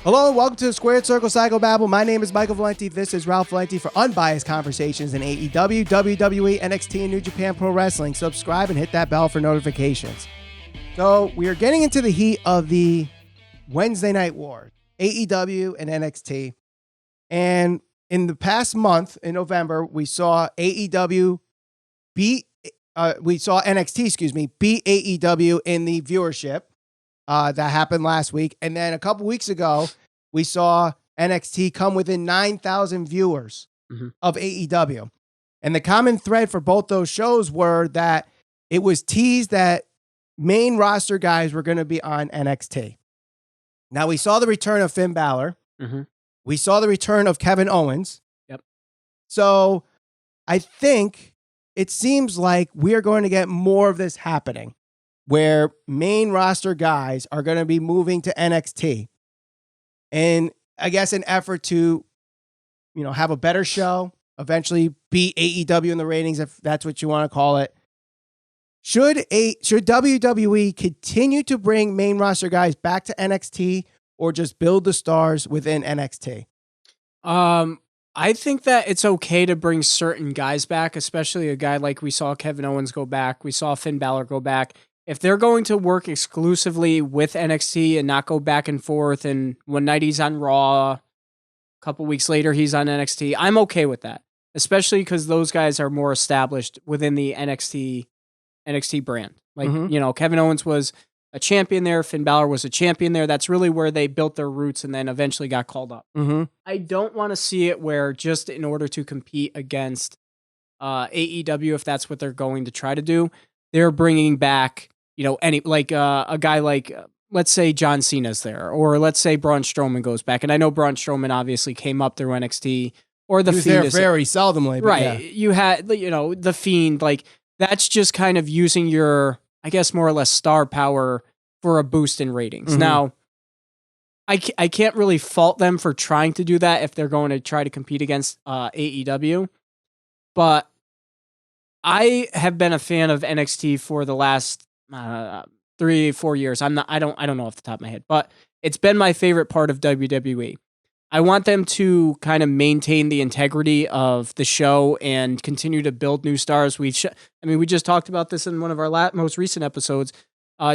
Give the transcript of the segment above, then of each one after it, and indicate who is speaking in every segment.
Speaker 1: Hello and welcome to the Squared Circle Psychobabble. My name is Michael Valenti. This is Ralph Valenti for unbiased conversations in AEW, WWE, NXT, and New Japan Pro Wrestling. Subscribe and hit that bell for notifications. So we are getting into the heat of the Wednesday Night War, AEW and NXT. And in the past month, in November, we saw NXT, beat AEW in the viewership. That happened last week. And then a couple weeks ago, we saw NXT come within 9,000 viewers of AEW. And the common thread for both those shows were that it was teased that main roster guys were going to be on NXT. Now, we saw the return of Finn Balor. We saw the return of Kevin Owens.
Speaker 2: Yep.
Speaker 1: So I think it seems like we are going to get more of this happening, where main roster guys are going to be moving to NXT. And I guess an effort to, have a better show, eventually beat AEW in the ratings, if that's what you want to call it. Should WWE continue to bring main roster guys back to NXT or just build the stars within NXT?
Speaker 2: I think that it's okay to bring certain guys back, especially a guy like we saw Kevin Owens go back. We saw Finn Balor go back. If they're going to work exclusively with NXT and not go back and forth, and one night he's on Raw, a couple weeks later he's on NXT, I'm okay with that, especially because those guys are more established within the NXT brand. Like, Kevin Owens was a champion there. Finn Balor was a champion there. That's really where they built their roots and then eventually got called up. I don't want to see it where just in order to compete against AEW, if that's what they're going to try to do, they're bringing back, a guy like, let's say John Cena's there, or let's say Braun Strowman goes back. And I know Braun Strowman obviously came up through NXT, or the
Speaker 1: Fiend.
Speaker 2: Fiend
Speaker 1: There very seldomly.
Speaker 2: Right.
Speaker 1: Yeah.
Speaker 2: You had, the Fiend, like that's just kind of using your, I guess, more or less star power for a boost in ratings. Now, I can't really fault them for trying to do that if they're going to try to compete against AEW, but I have been a fan of NXT for the last 3-4 years. I don't know off the top of my head, but it's been my favorite part of WWE. I want them to kind of maintain the integrity of the show and continue to build new stars. We just talked about this in one of our most recent episodes.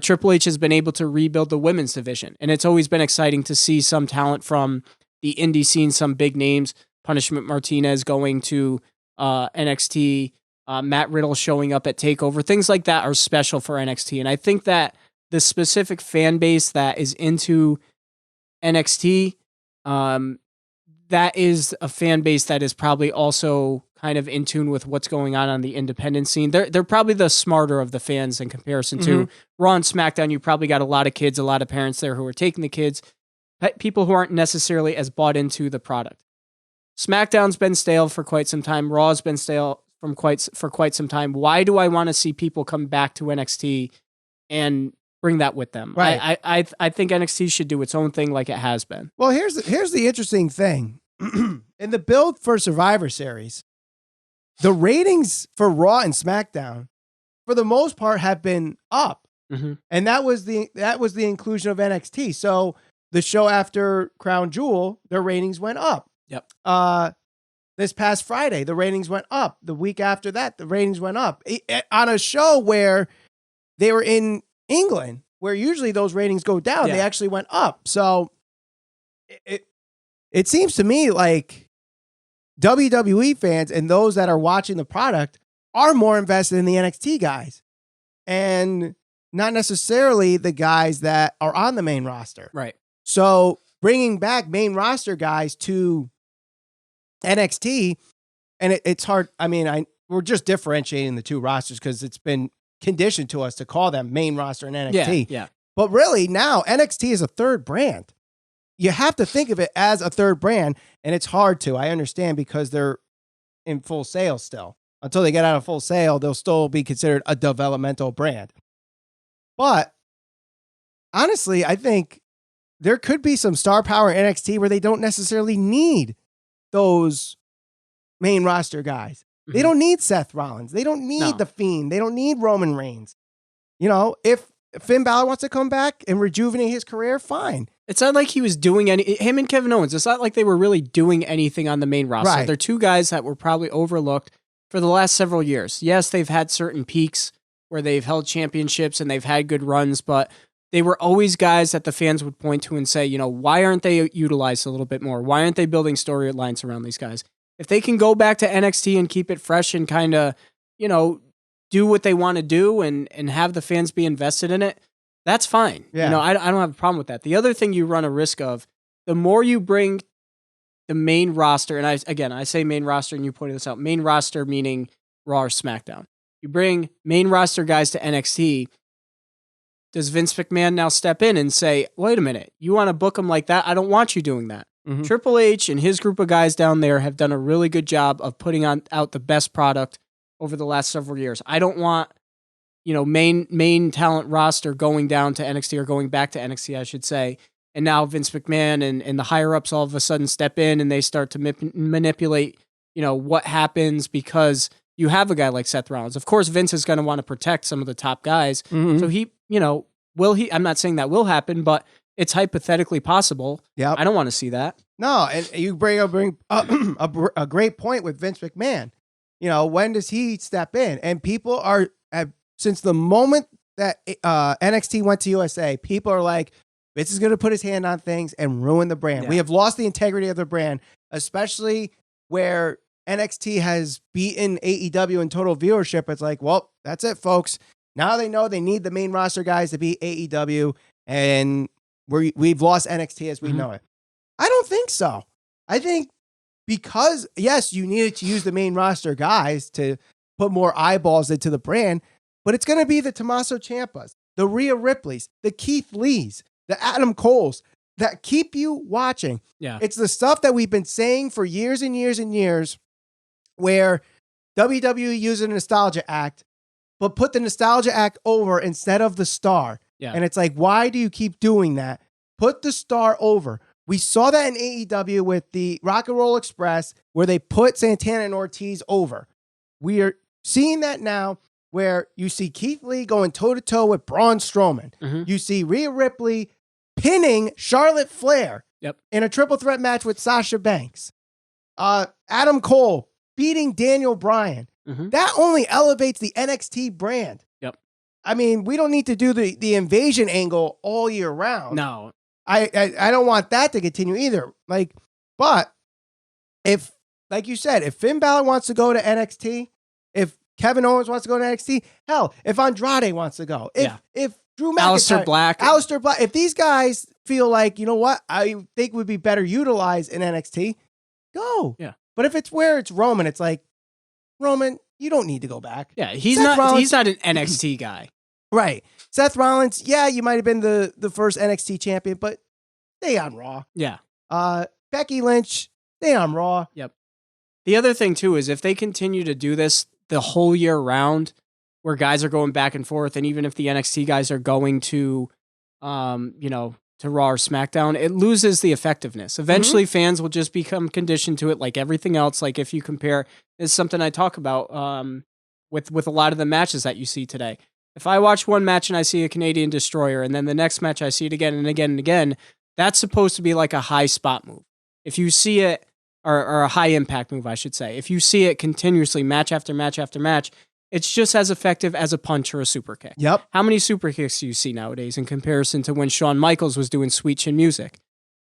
Speaker 2: Triple H has been able to rebuild the women's division, and it's always been exciting to see some talent from the indie scene, some big names. Punishment Martinez going to NXT. Matt Riddle showing up at TakeOver. Things like that are special for NXT. And I think that the specific fan base that is into NXT, that is a fan base that is probably also kind of in tune with what's going on the independent scene. They're probably the smarter of the fans in comparison to Raw and SmackDown. You probably got a lot of kids, a lot of parents there who are taking the kids, people who aren't necessarily as bought into the product. SmackDown's been stale for quite some time. Raw's been stale for quite some time. Why do I want to see people come back to NXT and bring that with them?
Speaker 1: Right.
Speaker 2: I think NXT should do its own thing like it has been.
Speaker 1: Well, here's the interesting thing. In the build for Survivor Series, the ratings for Raw and SmackDown, for the most part, have been up, and that was the inclusion of NXT. So the show after Crown Jewel, their ratings went up.
Speaker 2: Yep.
Speaker 1: This past Friday, the ratings went up. The week after that, the ratings went up. On a show where they were in England, where usually those ratings go down, they actually went up. So it seems to me like WWE fans and those that are watching the product are more invested in the NXT guys and not necessarily the guys that are on the main roster.
Speaker 2: Right.
Speaker 1: So bringing back main roster guys to NXT, and it's hard. I mean, we're just differentiating the two rosters because it's been conditioned to us to call them main roster and NXT.
Speaker 2: Yeah.
Speaker 1: But really now NXT is a third brand. You have to think of it as a third brand, and it's hard to. I understand because they're in full sale still. Until they get out of full sale, they'll still be considered a developmental brand. But honestly, I think there could be some star power in NXT where they don't necessarily need those main roster guys. They don't need Seth Rollins. They don't need The Fiend. They don't need Roman Reigns. If Finn Balor wants to come back and rejuvenate his career, fine.
Speaker 2: It's not like he was doing him and Kevin Owens, it's not like they were really doing anything on the main roster.
Speaker 1: Right.
Speaker 2: They're two guys that were probably overlooked for the last several years. Yes, they've had certain peaks where they've held championships and they've had good runs, but they were always guys that the fans would point to and say, you know, why aren't they utilized a little bit more? Why aren't they building storylines around these guys? If they can go back to NXT and keep it fresh and kind of, you know, do what they want to do and have the fans be invested in it, that's fine.
Speaker 1: Yeah.
Speaker 2: You know, I don't have a problem with that. The other thing you run a risk of, the more you bring the main roster, and I say main roster, and you pointed this out, main roster meaning Raw or SmackDown. You bring main roster guys to NXT, does Vince McMahon now step in and say, wait a minute, you want to book them like that? I don't want you doing that. Mm-hmm. Triple H and his group of guys down there have done a really good job of putting out the best product over the last several years. I don't want, you know, main talent roster going down to NXT or going back to NXT, I should say. And now Vince McMahon and the higher ups all of a sudden step in and they start to manipulate, you know, what happens because you have a guy like Seth Rollins. Of course, Vince is going to want to protect some of the top guys. Mm-hmm. So he, you know, I'm not saying that will happen, but it's hypothetically possible.
Speaker 1: Yeah,
Speaker 2: I don't want to see that.
Speaker 1: No, and you bring a great point with Vince McMahon. You know, when does he step in? And people since the moment that NXT went to USA, people are like, Vince is going to put his hand on things and ruin the brand. Yeah. We have lost the integrity of the brand, especially where NXT has beaten AEW in total viewership. It's like, well, that's it, folks. Now they know they need the main roster guys to beat AEW, and we've lost NXT as we know it. I don't think so. I think because, yes, you needed to use the main roster guys to put more eyeballs into the brand, but it's going to be the Tommaso Ciampas, the Rhea Ripleys, the Keith Lees, the Adam Coles that keep you watching.
Speaker 2: Yeah.
Speaker 1: It's the stuff that we've been saying for years and years and years where WWE used a nostalgia act, but put the nostalgia act over instead of the star.
Speaker 2: Yeah.
Speaker 1: And it's like, why do you keep doing that? Put the star over. We saw that in AEW with the Rock and Roll Express where they put Santana and Ortiz over. We are seeing that now where you see Keith Lee going toe-to-toe with Braun Strowman. Mm-hmm. You see Rhea Ripley pinning Charlotte Flair in a triple threat match with Sasha Banks. Adam Cole beating Daniel Bryan. Mm-hmm. That only elevates the NXT brand.
Speaker 2: Yep.
Speaker 1: I mean, we don't need to do the invasion angle all year round.
Speaker 2: No.
Speaker 1: I don't want that to continue either. But if, like you said, if Finn Balor wants to go to NXT, if Kevin Owens wants to go to NXT, hell, if Andrade wants to go, if Drew McIntyre, Aleister Black, if these guys feel like, you know what, I think would be better utilized in NXT, go.
Speaker 2: Yeah.
Speaker 1: But if it's where it's Roman, it's like, Roman, you don't need to go back.
Speaker 2: Yeah, he's not an NXT guy.
Speaker 1: Right. Seth Rollins, yeah, you might have been the first NXT champion, but stay on Raw.
Speaker 2: Yeah.
Speaker 1: Becky Lynch, stay on Raw.
Speaker 2: Yep. The other thing, too, is if they continue to do this the whole year round, where guys are going back and forth, and even if the NXT guys are going to, to Raw or SmackDown, it loses the effectiveness. Eventually, fans will just become conditioned to it like everything else. Like if you compare, it's something I talk about with a lot of the matches that you see today. If I watch one match and I see a Canadian Destroyer, and then the next match I see it again and again and again, that's supposed to be like a high spot move. If you see it, or a high impact move, I should say, if you see it continuously, match after match after match, it's just as effective as a punch or a super kick.
Speaker 1: Yep.
Speaker 2: How many super kicks do you see nowadays in comparison to when Shawn Michaels was doing Sweet Chin Music?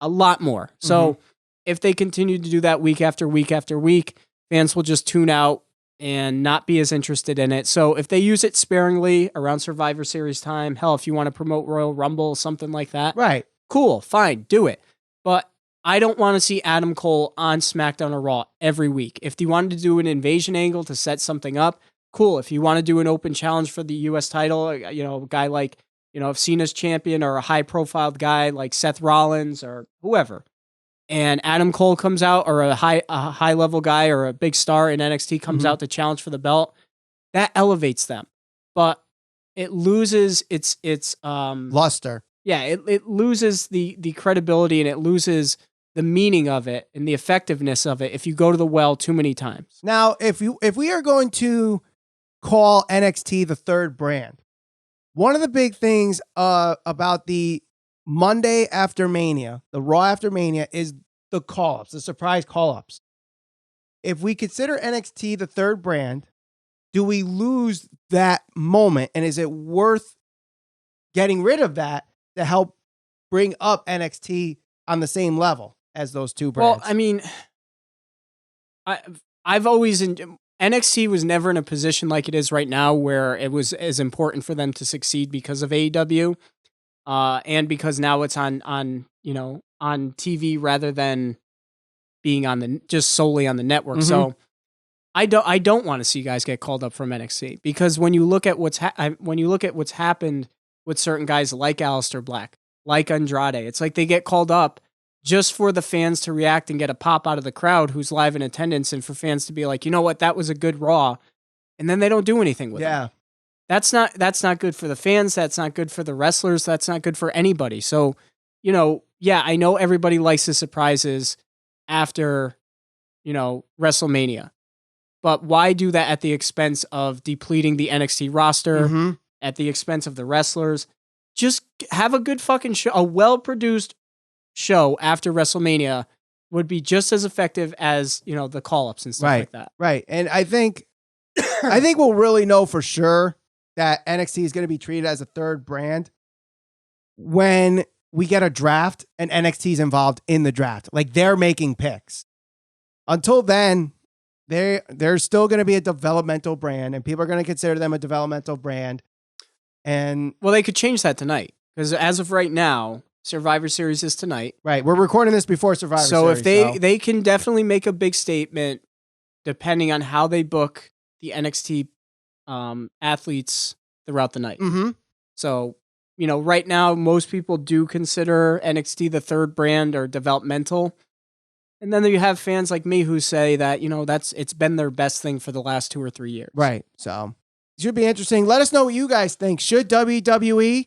Speaker 2: A lot more. So if they continue to do that week after week after week, fans will just tune out and not be as interested in it. So if they use it sparingly around Survivor Series time, hell, if you want to promote Royal Rumble, something like that,
Speaker 1: right?
Speaker 2: Cool, fine, do it. But I don't want to see Adam Cole on SmackDown or Raw every week. If you wanted to do an invasion angle to set something up, cool. If you want to do an open challenge for the U.S. title, a guy like, if Cena's champion or a high-profile guy like Seth Rollins or whoever, and Adam Cole comes out, or a high-level guy or a big star in NXT comes out to challenge for the belt, that elevates them. But it loses its
Speaker 1: luster.
Speaker 2: Yeah, it loses the credibility, and it loses the meaning of it and the effectiveness of it if you go to the well too many times.
Speaker 1: Now, if we are going to call NXT the third brand, one of the big things about the Monday after Mania, the Raw after Mania, is the call-ups, the surprise call-ups. If we consider NXT the third brand, do we lose that moment? And is it worth getting rid of that to help bring up NXT on the same level as those two brands?
Speaker 2: Well, I mean, I've always NXT was never in a position like it is right now where it was as important for them to succeed because of AEW, and because now it's on TV rather than being on just solely on the network.
Speaker 1: Mm-hmm.
Speaker 2: So I don't want to see guys get called up from NXT, because when you look at what's happened with certain guys like Aleister Black, like Andrade, it's like they get called up just for the fans to react and get a pop out of the crowd who's live in attendance, and for fans to be like, you know what, that was a good Raw, and then they don't do anything with it. That's not good for the fans. That's not good for the wrestlers. That's not good for anybody. So, I know everybody likes the surprises after, WrestleMania, but why do that at the expense of depleting the NXT roster,
Speaker 1: Mm-hmm.
Speaker 2: at the expense of the wrestlers? Just have a good fucking show, a well-produced show after WrestleMania would be just as effective as, the call-ups and stuff like that.
Speaker 1: Right. And I think we'll really know for sure that NXT is going to be treated as a third brand when we get a draft and NXT is involved in the draft. Like, they're making picks. Until then, they're still going to be a developmental brand, and people are going to consider them a developmental brand. And
Speaker 2: well, they could change that tonight, because as of right now, Survivor Series is tonight.
Speaker 1: Right. We're recording this before Survivor Series.
Speaker 2: So if they can definitely make a big statement, depending on how they book the NXT athletes throughout the night.
Speaker 1: Mm-hmm. So,
Speaker 2: right now, most people do consider NXT the third brand or developmental. And then you have fans like me who say that, it's been their best thing for the last 2 or 3 years.
Speaker 1: Right. So it should be interesting. Let us know what you guys think. Should WWE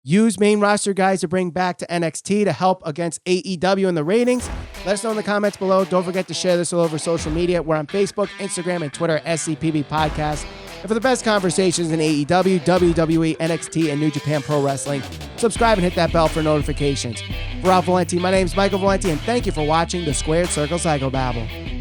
Speaker 1: use main roster guys to bring back to NXT to help against AEW in the ratings? Let us know in the comments below. Don't forget to share this all over social media. We're on Facebook, Instagram, and Twitter at SCPB Podcast. And for the best conversations in AEW, WWE, NXT, and New Japan Pro Wrestling, subscribe and hit that bell for notifications. For Ralph Valenti, my name is Michael Valenti, and thank you for watching the Squared Circle Psychobabble.